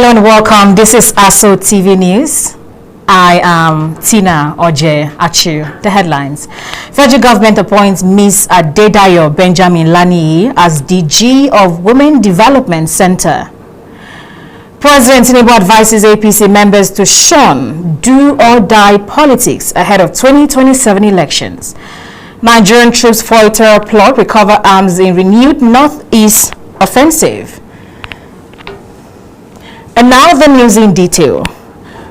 Hello and welcome. This is ASO TV News. I am Tina Oje Achu. The headlines. Federal government appoints Ms. Adedayo Benjamin Laniyi as DG of Women Development Center. President Tinubu advises APC members to shun do-or-die politics ahead of 2027 elections. Nigerian troops foil terror plot, recover arms in renewed Northeast offensive. And now the news in detail.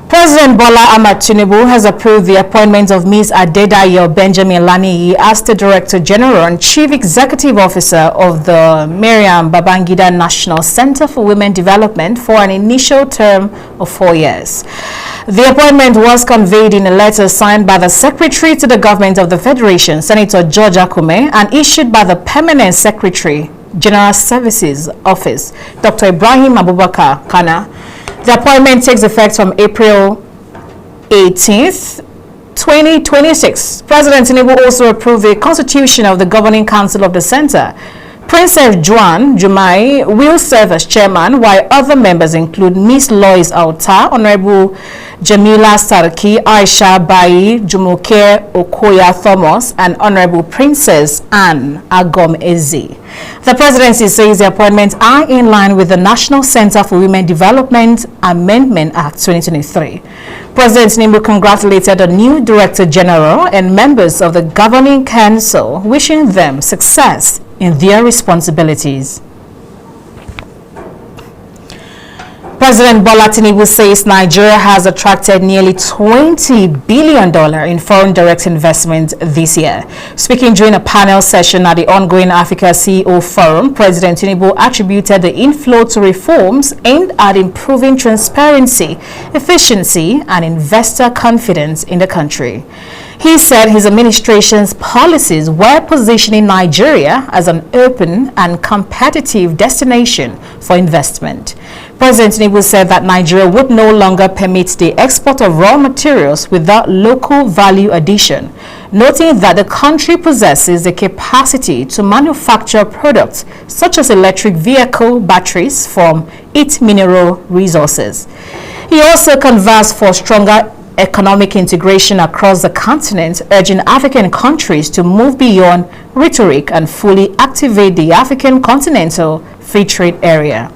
President Bola Ahmed Tinubu has approved the appointment of Ms. Adedayo Benjamin Laniyi as the Director General and Chief Executive Officer of the Mariam Babangida National Center for Women Development for an initial term of 4 years. The appointment was conveyed in a letter signed by the Secretary to the Government of the Federation, Senator George Akume, and issued by the Permanent Secretary, General Services Office, Dr. Ibrahim Abubakar Kana. The appointment takes effect from April 18th, 2026. President Tinubu also approved the constitution of the Governing Council of the Center. Princess Juan Jumai will serve as chairman, while other members include Ms. Lois Alta, Honorable Jamila Sarki, Aisha Bayi, Jumoke Okoya Thomas, and Honorable Princess Anne Agom Ezi. The presidency says the appointments are in line with the National Center for Women Development Amendment Act 2023. President Tinubu congratulated the new Director General and members of the Governing Council, wishing them success in their responsibilities. President Bola Tinubu says Nigeria has attracted nearly $20 billion in foreign direct investment this year. Speaking during a panel session at the ongoing Africa CEO Forum, President Tinubu attributed the inflow to reforms aimed at improving transparency, efficiency, and investor confidence in the country. He said his administration's policies were positioning Nigeria as an open and competitive destination for investment. President Tinubu said that Nigeria would no longer permit the export of raw materials without local value addition, noting that the country possesses the capacity to manufacture products such as electric vehicle batteries from its mineral resources. He also canvassed for stronger economic integration across the continent, urging African countries to move beyond rhetoric and fully activate the African Continental Free Trade Area.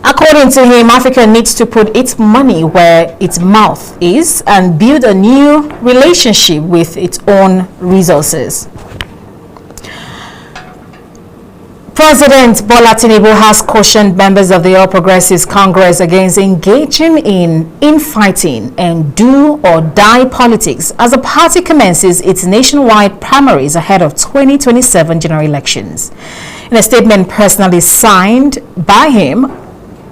According to him, Africa needs to put its money where its mouth is and build a new relationship with its own resources. President Bola Tinubu has cautioned members of the All Progressives Congress against engaging in infighting and do-or-die politics as the party commences its nationwide primaries ahead of 2027 general elections. In a statement personally signed by him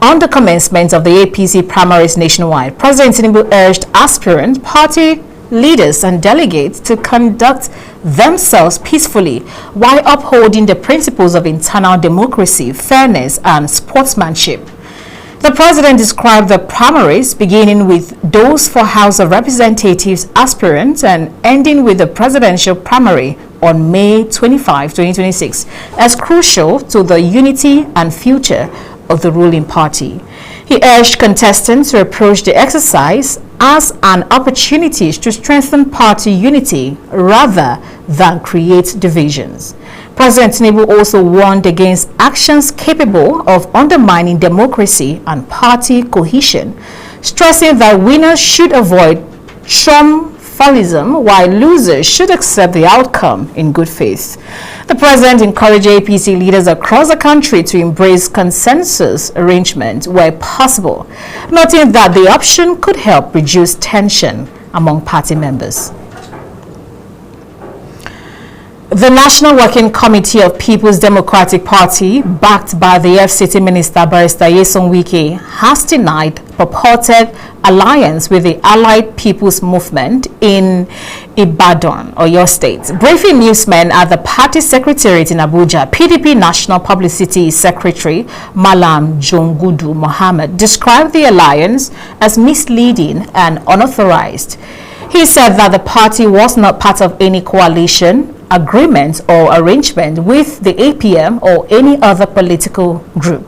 on the commencement of the APC primaries nationwide, President Tinubu urged aspirant party leaders and delegates to conduct themselves peacefully while upholding the principles of internal democracy, fairness, and sportsmanship. The president described the primaries, beginning with those for House of Representatives aspirants and ending with the presidential primary on May 25, 2026, as crucial to the unity and future of the ruling party. He urged contestants to approach the exercise as an opportunity to strengthen party unity rather than create divisions. President Tinubu also warned against actions capable of undermining democracy and party cohesion, stressing that winners should avoid triumphalism while losers should accept the outcome in good faith. The president encouraged APC leaders across the country to embrace consensus arrangement where possible, noting that the option could help reduce tension among party members. The National Working Committee of People's Democratic Party, backed by the FCT Minister Barrister Nyesom Wike, has denied purported alliance with the Allied People's Movement in Ibadan, Oyo State. Briefing newsmen at the party secretariat in Abuja, PDP National Publicity Secretary Malam Jongudu Mohammed described the alliance as misleading and unauthorized. He said that the party was not part of any coalition, agreement or arrangement with the APM or any other political group.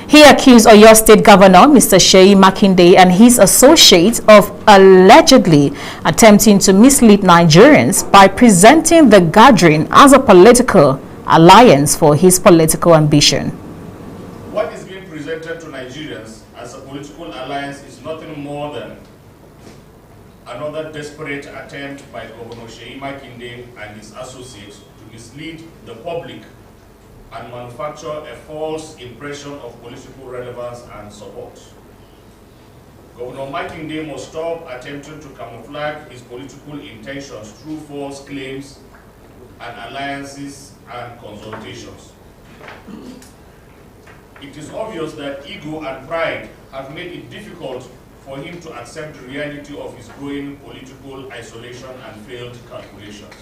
He accused Oyo State Governor Mr. Seyi Makinde and his associates of allegedly attempting to mislead Nigerians by presenting the gathering as a political alliance for his political ambition. What is being presented to Nigerians as a political alliance is nothing more than another desperate attempt by Governor Seyi Makinde and his associates to mislead the public and manufacture a false impression of political relevance and support. Governor Makinde must stop attempting to camouflage his political intentions through false claims and alliances and consultations. It is obvious that ego and pride have made it difficult for him to accept the reality of his growing political isolation and failed calculations.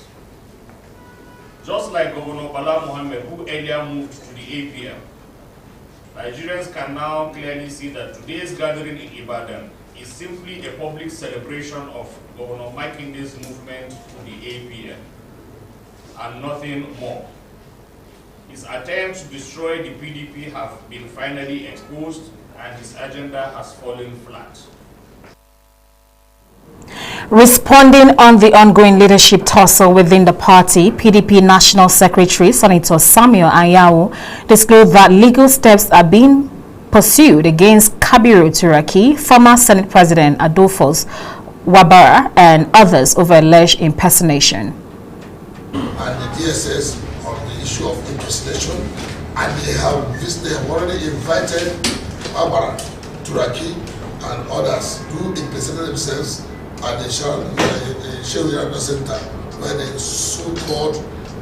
Just like Governor Bala Mohammed, who earlier moved to the APM, Nigerians can now clearly see that today's gathering in Ibadan is simply a public celebration of Governor Makinde's movement to the APM, and nothing more. His attempts to destroy the PDP have been finally exposed, and his agenda has fallen flat. Responding on the ongoing leadership tussle within the party, PDP National Secretary Senator Samuel Anyanwu disclosed that legal steps are being pursued against Kabiru Turaki, former Senate President Adolphus Wabara, and others over alleged impersonation. And the DSS on the issue of impersonation, and they have already invited Wabara, Turaki, and others who impersonated themselves at the Shehu Center, where the so-called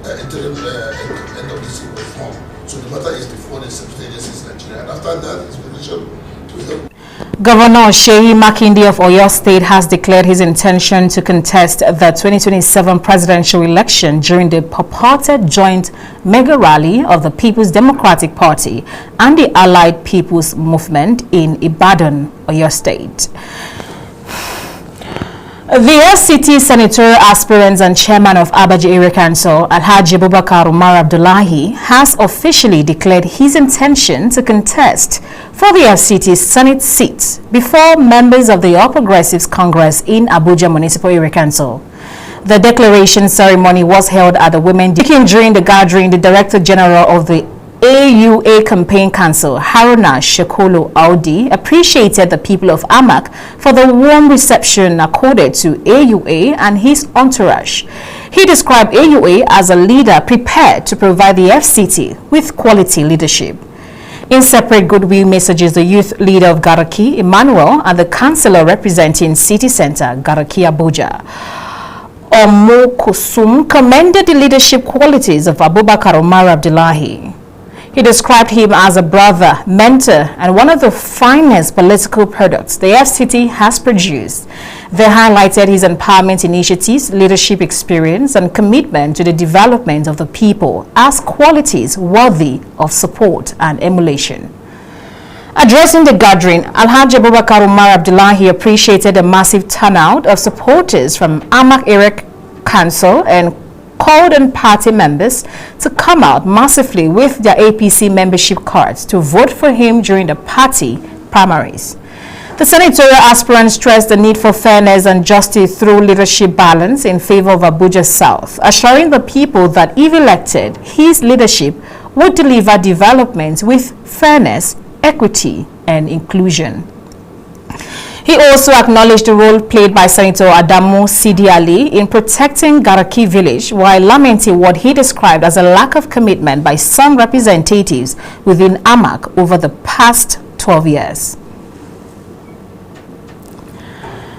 interim NWC was formed. So the matter is before the Secretary Agencies in Nigeria. And after that, it's relation to the Governor Seyi Makinde of Oyo State has declared his intention to contest the 2027 presidential election during the purported joint mega rally of the People's Democratic Party and the Allied People's Movement in Ibadan, Oyo State. The FCT senatorial aspirant and chairman of Abaji Area Council, Alhaji Abubakar Umar Abdullahi, has officially declared his intention to contest for the FCT Senate seat before members of the All Progressives Congress in Abuja Municipal Area Council. The declaration ceremony was held at the Women during the gathering. The Director General of the AUA Campaign Council, Haruna Shekolo Audi, appreciated the people of Amak for the warm reception accorded to AUA and his entourage. He described AUA as a leader prepared to provide the FCT with quality leadership. In separate goodwill messages, the youth leader of Garaki, Emmanuel, and the councillor representing City Center, Garaki Abuja, Omo Kusum, commended the leadership qualities of Abubakar Umar Abdullahi. He described him as a brother, mentor, and one of the finest political products the FCT has produced. They highlighted his empowerment initiatives, leadership experience, and commitment to the development of the people as qualities worthy of support and emulation. Addressing the gathering, Alhaji Abubakar Umar Abdullahi appreciated the massive turnout of supporters from Amak Area Council and called on party members to come out massively with their APC membership cards to vote for him during the party primaries. The senatorial aspirant stressed the need for fairness and justice through leadership balance in favor of Abuja South, assuring the people that if elected, his leadership would deliver development with fairness, equity, and inclusion. He also acknowledged the role played by Senator Adamu Sidi Ali in protecting Garaki village, while lamenting what he described as a lack of commitment by some representatives within Amak over the past 12 years.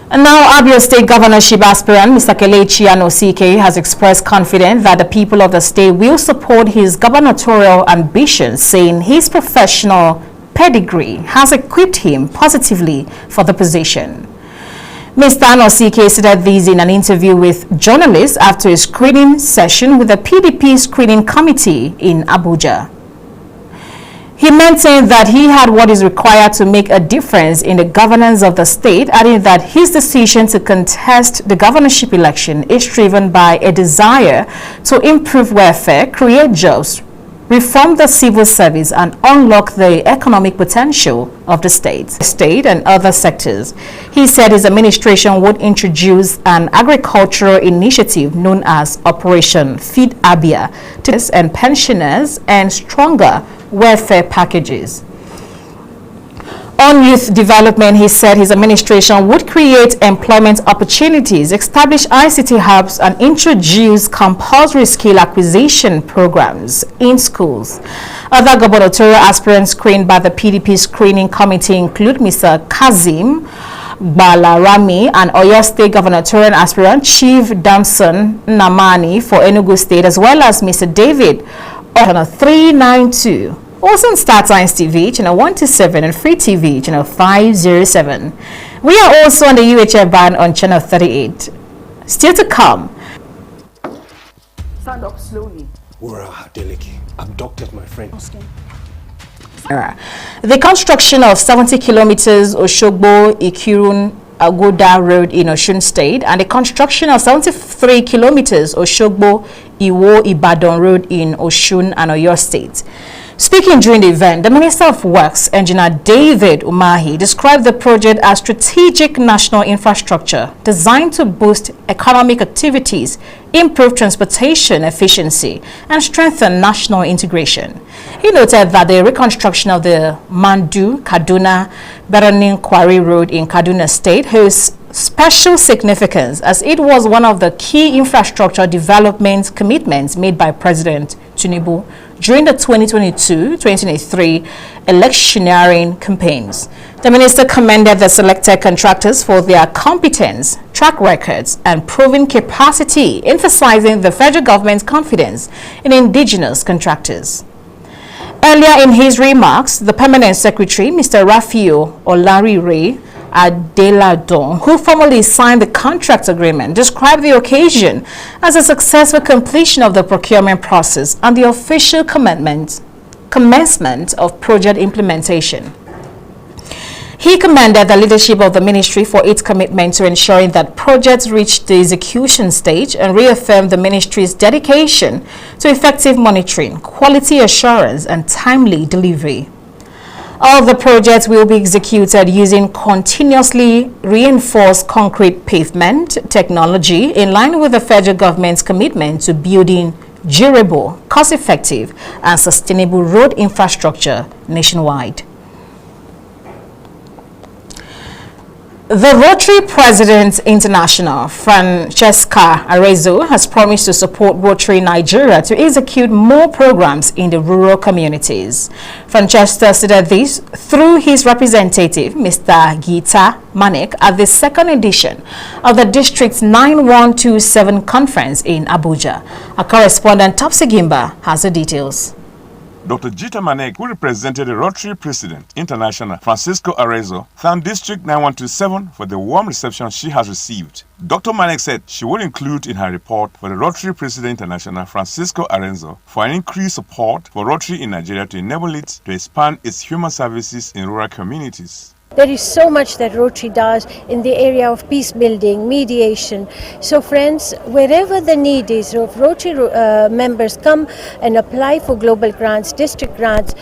And now, Abia State governorship aspirant Mr. Kelechi Anosike has expressed confidence that the people of the state will support his gubernatorial ambitions, saying his professional pedigree has equipped him positively for the position. Mr. Anosike said this in an interview with journalists after a screening session with the PDP screening committee in Abuja. He maintained that he had what is required to make a difference in the governance of the state, adding that his decision to contest the governorship election is driven by a desire to improve welfare, create jobs, reform the civil service and unlock the economic potential of the state and other sectors. He said his administration would introduce an agricultural initiative known as Operation Feed Abia and pensioners and stronger welfare packages. On youth development, he said his administration would create employment opportunities, establish ICT hubs, and introduce compulsory skill acquisition programs in schools. Other gubernatorial aspirants screened by the PDP screening committee include Mr. Kazim Balarami, and Oyo State gubernatorial aspirant Chief Damson Namani for Enugu State, as well as Mr. David Channel 392. Also on Star Times TV, channel 127, and Free TV, channel 507. We are also on the UHF band on channel 38. Still to come. Stand up slowly. Ura Adeleke, abducted my friend. The construction of 70 kilometers Oshogbo Ikirun Agoda Road in Osun State and the construction of 73 kilometers Oshogbo Iwo Ibadan Road in Osun and Oyo State. Speaking during the event, the Minister of Works, Engineer David Umahi, described the project as strategic national infrastructure designed to boost economic activities, improve transportation efficiency, and strengthen national integration. He noted that the reconstruction of the Mandu-Kaduna-Beranin Quarry Road in Kaduna State holds special significance as it was one of the key infrastructure development commitments made by President Tinubu during the 2022-2023 electioneering campaigns. The minister commended the selected contractors for their competence, track records, and proven capacity, emphasizing the federal government's confidence in indigenous contractors. Earlier in his remarks, the Permanent Secretary, Mr. Raphael Olarire Adeladon, who formally signed the contract agreement, described the occasion as a successful completion of the procurement process and the official commencement of project implementation. He commended the leadership of the ministry for its commitment to ensuring that projects reach the execution stage and reaffirmed the ministry's dedication to effective monitoring, quality assurance, and timely delivery. All the projects will be executed using continuously reinforced concrete pavement technology in line with the federal government's commitment to building durable, cost-effective, and sustainable road infrastructure nationwide. The Rotary President International, Francesca Arezzo, has promised to support Rotary Nigeria to execute more programs in the rural communities. Francesca stated this through his representative, Mr. Gita Manek, at the second edition of the District's 9127 conference in Abuja. Our correspondent, Topsy Gimba, has the details. Dr. Gita Manek, who represented the Rotary President International, Francisco Arezzo, thanked District 9127 for the warm reception she has received. Dr. Manek said she would include in her report for the Rotary President International, Francisco Arezzo, for an increased support for Rotary in Nigeria to enable it to expand its human services in rural communities. There is so much that Rotary does in the area of peace building, mediation. So friends, wherever the need is, if Rotary members come and apply for global grants, district grants,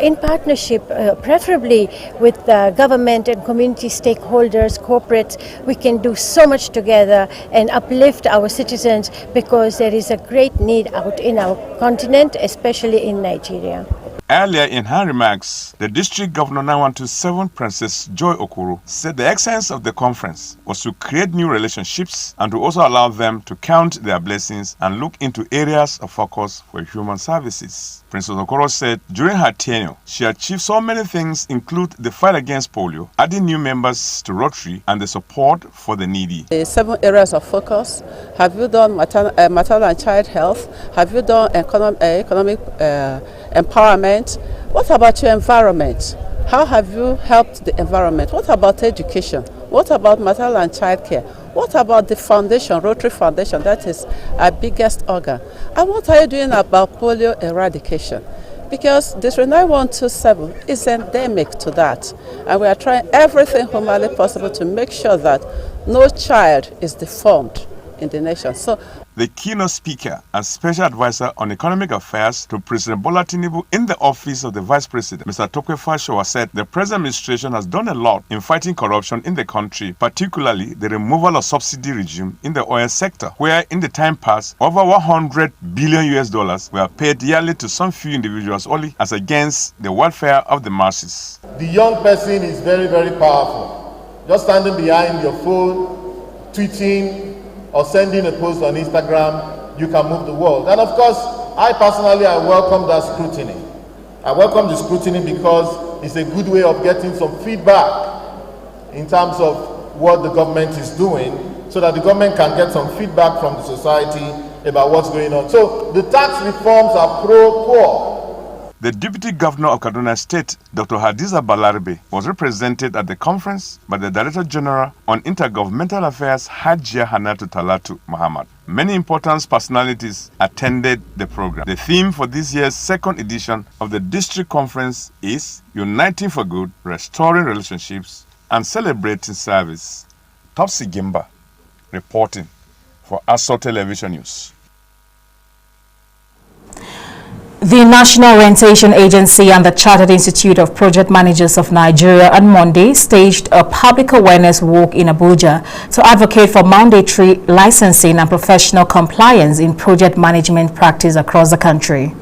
in partnership, preferably with government and community stakeholders, corporates, we can do so much together and uplift our citizens because there is a great need out in our continent, especially in Nigeria. Earlier in her remarks, the District Governor 9127, Princess Joy Okoro, said the essence of the conference was to create new relationships and to also allow them to count their blessings and look into areas of focus for human services. Princess Okoro said during her tenure, she achieved so many things, include the fight against polio, adding new members to Rotary, and the support for the needy. 7 areas of focus. Have you done maternal and child health? Have you done economic empowerment? What about your environment? How have you helped the environment? What about education? What about maternal and child care? What about the foundation, Rotary Foundation? That is our biggest organ. And what are you doing about polio eradication? Because District 9127 is endemic to that. And we are trying everything humanly possible to make sure that no child is deformed in the nation. So the keynote speaker and special advisor on economic affairs to President Bola Tinubu in the office of the Vice President, Mr. Tokwe Fashola, said the present administration has done a lot in fighting corruption in the country, particularly the removal of subsidy regime in the oil sector, where in the time past, over $100 billion were paid yearly to some few individuals only as against the welfare of the masses. The young person is very, very powerful. Just standing behind your phone, tweeting, or sending a post on Instagram, you can move the world. And of course, I personally welcome that scrutiny. I welcome the scrutiny because it's a good way of getting some feedback in terms of what the government is doing, so that the government can get some feedback from the society about what's going on. So the tax reforms are pro-poor. The Deputy Governor of Kaduna State, Dr. Hadiza Balarabe, was represented at the conference by the Director General on Intergovernmental Affairs, Hajia Hanatu Talatu Muhammad. Many important personalities attended the program. The theme for this year's second edition of the District Conference is Uniting for Good, Restoring Relationships, and Celebrating Service. Topsy Gimba, reporting for ASO Television News. The National Orientation Agency and the Chartered Institute of Project Managers of Nigeria on Monday staged a public awareness walk in Abuja to advocate for mandatory licensing and professional compliance in project management practice across the country.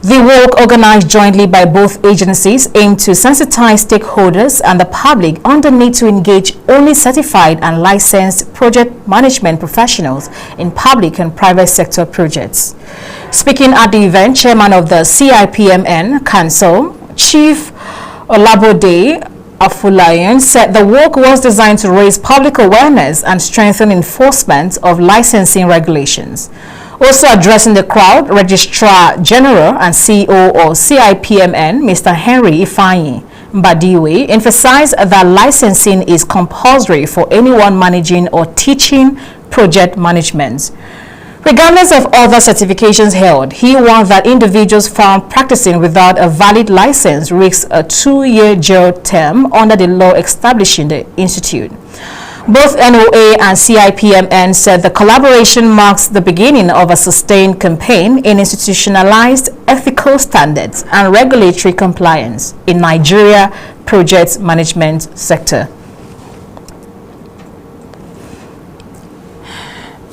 The walk, organized jointly by both agencies, aimed to sensitize stakeholders and the public on the need to engage only certified and licensed project management professionals in public and private sector projects. Speaking at the event, Chairman of the CIPMN Council, Chief Olabode Afulayan, said the walk was designed to raise public awareness and strengthen enforcement of licensing regulations. Also addressing the crowd, Registrar General and CEO of CIPMN, Mr. Henry Ifeanyi Mbadiwe, emphasized that licensing is compulsory for anyone managing or teaching project management. Regardless of other certifications held, he warned that individuals found practicing without a valid license risk a 2-year jail term under the law establishing the institute. Both NOA and CIPMN said the collaboration marks the beginning of a sustained campaign in institutionalized ethical standards and regulatory compliance in Nigeria project management sector.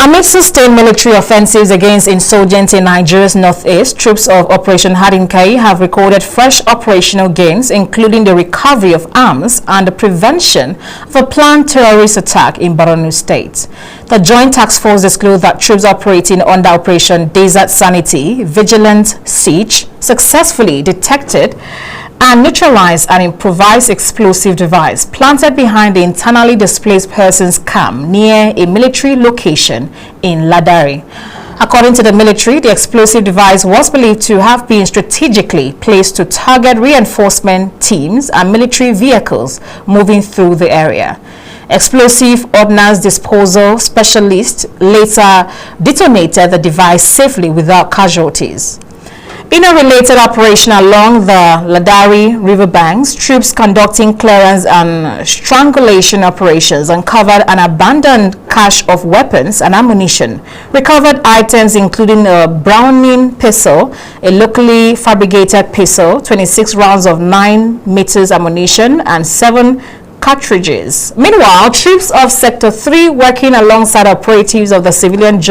Amid sustained military offensives against insurgents in Nigeria's northeast, troops of Operation Hadinkai have recorded fresh operational gains, including the recovery of arms and the prevention of a planned terrorist attack in Borno State. The Joint Task Force disclosed that troops operating under Operation Desert Sanity Vigilant Siege successfully detected and neutralized an improvised explosive device planted behind the internally displaced persons camp near a military location in Ladari. According to the military, the explosive device was believed to have been strategically placed to target reinforcement teams and military vehicles moving through the area. Explosive ordnance disposal specialists later detonated the device safely without casualties. In a related operation along the Ladari riverbanks, troops conducting clearance and strangulation operations uncovered an abandoned cache of weapons and ammunition. Recovered items including a Browning pistol, a locally fabricated pistol, 26 rounds of 9 meters ammunition, and 7 cartridges. Meanwhile, troops of Sector 3 working alongside operatives of the Civilian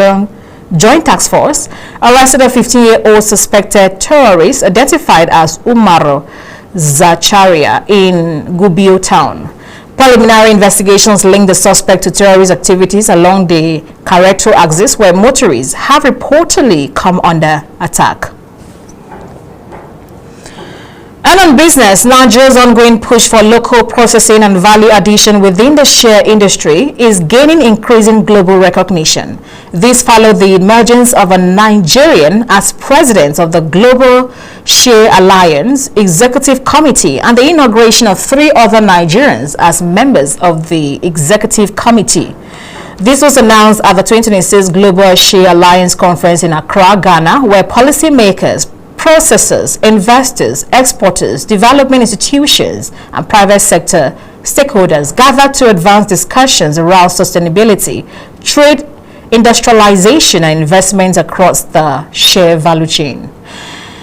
Joint Task Force arrested a 15-year-old suspected terrorist identified as Umar Zacharia in Gubbio town. Preliminary investigations link the suspect to terrorist activities along the Kareto axis, where motorists have reportedly come under attack. And on business, Nigeria's ongoing push for local processing and value addition within the share industry is gaining increasing global recognition. This followed the emergence of a Nigerian as president of the Global Share Alliance Executive Committee and the inauguration of 3 other Nigerians as members of the Executive Committee. This was announced at the 2026 Global Share Alliance Conference in Accra, Ghana, where policymakers, processors, investors, exporters, development institutions, and private sector stakeholders gathered to advance discussions around sustainability, trade industrialization and investments across the share value chain.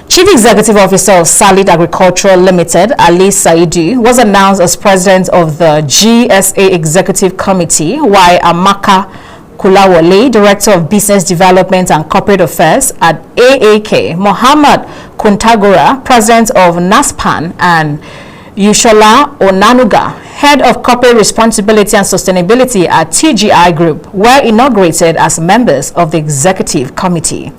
Chief Executive Officer of Salit Agricultural Limited, Ali Saidu, was announced as President of the GSA Executive Committee, while Amaka Kulawole, Director of Business Development and Corporate Affairs at AAK, Mohammed Kuntagora, President of NASPAN, and Yushola Onanuga, Head of Corporate Responsibility and Sustainability at TGI Group, were inaugurated as members of the Executive Committee.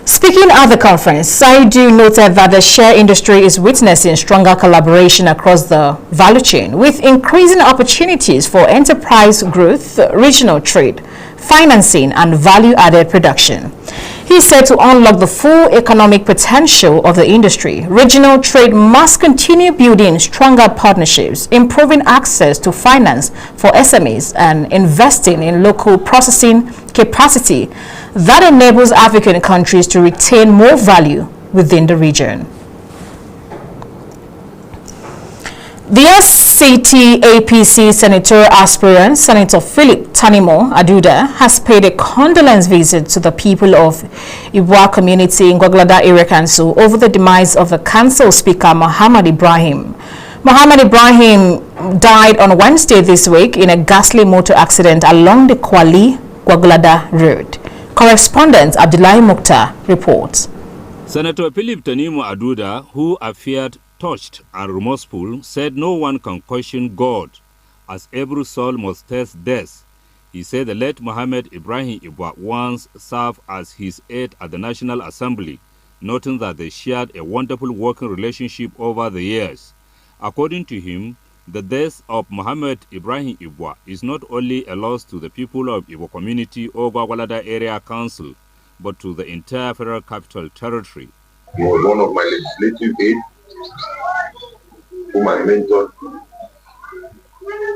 Speaking at the conference, Saidu noted that the share industry is witnessing stronger collaboration across the value chain, with increasing opportunities for enterprise growth, regional trade, financing, and value-added production. He said to unlock the full economic potential of the industry, regional trade must continue building stronger partnerships, improving access to finance for SMEs, and investing in local processing capacity that enables African countries to retain more value within the region. The SCT APC senatorial aspirant, Senator Philip Tanimo Aduda, has paid a condolence visit to the people of Ibwa community in Gwagwalada Area Council over the demise of the council speaker Muhammad Ibrahim. Muhammad Ibrahim died on Wednesday this week in a ghastly motor accident along the Kwali-Gwagwalada road. Correspondent Abdullahi Mukhtar reports. Senator Philip Tanimo Aduda, who appeared touched and remorseful, said no one can question God, as every soul must taste death. He said the late Muhammad Ibrahim Ibwa once served as his aide at the National Assembly, noting that they shared a wonderful working relationship over the years. According to him, the death of Muhammad Ibrahim Ibwa is not only a loss to the people of Ibwa community or Gwagwalada Area Council, but to the entire Federal Capital Territory. He was one of my legislative aides, whom I mentored to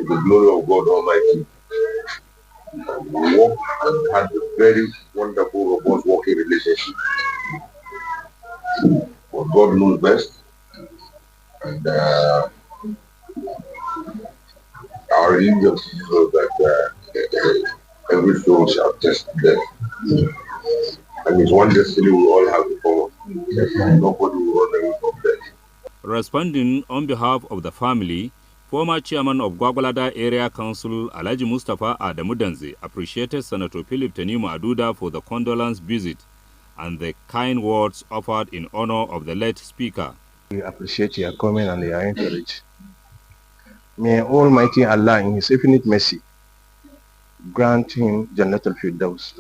the glory of God Almighty. And we worked and had a very wonderful, robust working relationship. But God knows best. And our religion teaches that every soul shall test death. And it's one destiny we all have to follow. Nobody will run away from death. Responding on behalf of the family, former chairman of Gwagwalada Area Council, Alhaji Mustafa Adamudanzi, appreciated Senator Philip Tanimo Aduda for the condolence visit and the kind words offered in honor of the late speaker. We appreciate your comment and your encouragement. May Almighty Allah in His infinite mercy grant him Jannatul Firdaus.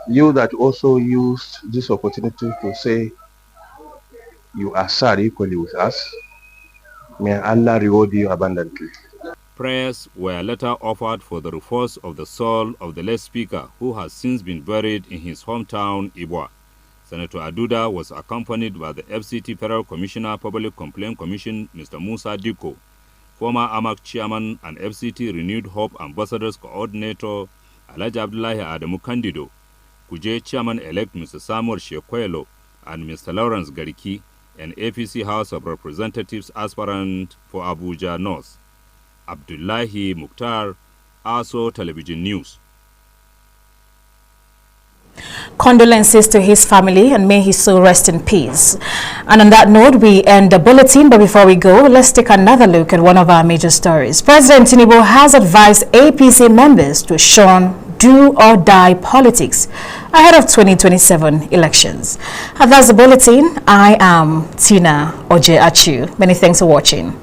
You that also used this opportunity to say you are sad equally with us, may Allah reward you abundantly. Prayers were later offered for the repose of the soul of the late speaker, who has since been buried in his hometown, Ibwa. Senator Aduda was accompanied by the FCT Federal Commissioner Public Complaint Commission, Mr. Musa Diko, former AMAC chairman and FCT Renewed Hope Ambassadors Coordinator, Alhaji Abdullahi Adamu Kandido, Kuje Chairman-elect Mr. Samuel Shekwelo, and Mr. Lawrence Gariki, an APC House of Representatives aspirant for Abuja North. Abdullahi Mukhtar, ASO Television News. Condolences to his family, and may his soul rest in peace. And on that note, we end the bulletin. But before we go, let's take another look at one of our major stories. President Tinubu has advised APC members to shun do-or-die politics ahead of 2027 elections. And that's the bulletin. I am Tina Oje Achu. Many thanks for watching.